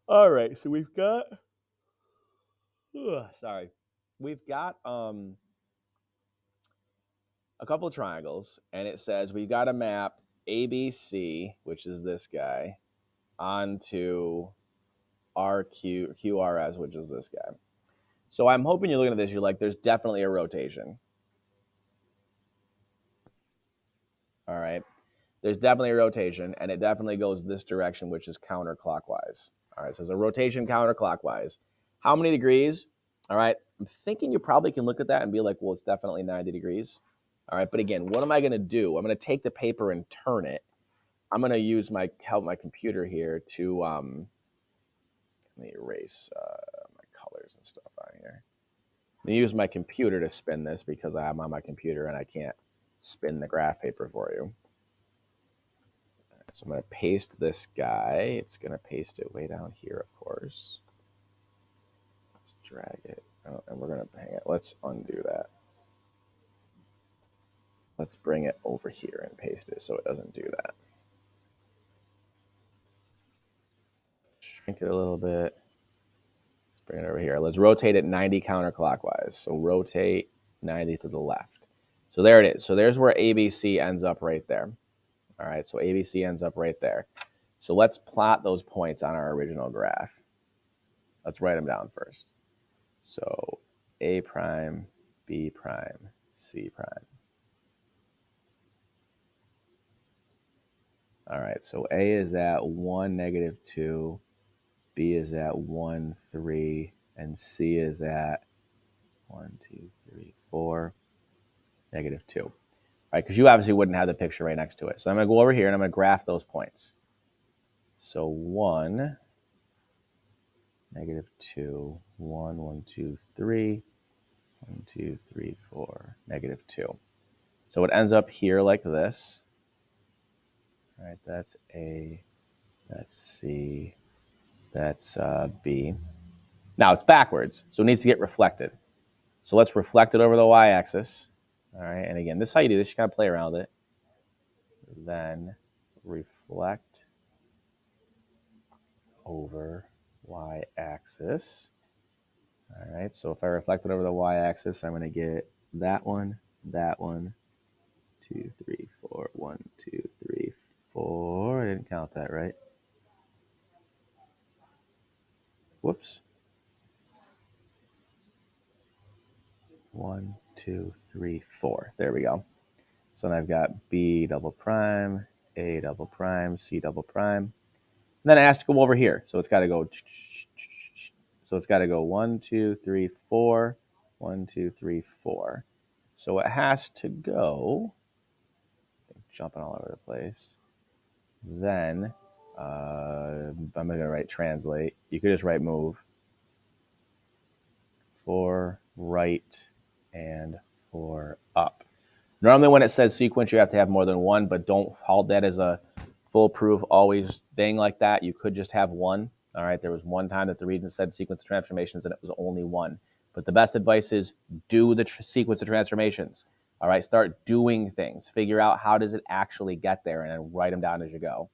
All right, so we've got sorry. We've got a couple of triangles, and it says we've got to map ABC, which is this guy, onto QRS, which is this guy. So I'm hoping you're looking at this, you're like, there's definitely a rotation. All right. There's definitely a rotation, and it definitely goes this direction, which is counterclockwise. All right. So there's a rotation counterclockwise. How many degrees? All right. I'm thinking you probably can look at that and be like, well, it's definitely 90 degrees. All right. But again, what am I going to do? I'm going to take the paper and turn it. I'm going to use my computer here to let me erase my colors and stuff on here. I'm going to use my computer to spin this because I'm on my computer and I can't spin the graph paper for you. So I'm going to paste this guy. It's going to paste it way down here, of course. Let's drag it. Oh, and we're going to hang it. Let's undo that. Let's bring it over here and paste it so it doesn't do that. Shrink it a little bit. Let's bring it over here. Let's rotate it 90 counterclockwise. So rotate 90 to the left. So there it is. So there's where ABC ends up right there. All right, so ABC ends up right there. So let's plot those points on our original graph. Let's write them down first. So A prime, B prime, C prime. All right, so A is at 1, -2, B is at 1, 3, and C is at 1, 2, 3, 4, -2. All right, because you obviously wouldn't have the picture right next to it. So I'm going to go over here and I'm going to graph those points. So 1, -2, 1, 1, 2, 3, 1, 2, 3, 4, -2. So it ends up here like this. All right, that's A, that's C, that's B. Now it's backwards, so it needs to get reflected. So let's reflect it over the y-axis. All right, and again, this is how you do this. You kind of play around with it. Then reflect over y-axis. All right, so if I reflect it over the y-axis, I'm going to get that one, 2, 3, 4, 1, 2, 3, 4. I didn't count that right. Whoops. 1, 2, 3, 4. There we go. So then I've got B double prime, A double prime, C double prime. And then it has to go over here. So it's got to go. So it's got to go 1, 2, 3, 4. 1, 2, 3, 4. So it has to go. Jumping all over the place. Then I'm going to write translate. You could just write move. For right and for up. Normally when it says sequence, you have to have more than one, but don't hold that as a foolproof always thing like that. You could just have one. All right, there was one time that the Regents said sequence of transformations and it was only one. But the best advice is do the sequence of transformations. All right, start doing things. Figure out how does it actually get there and then write them down as you go.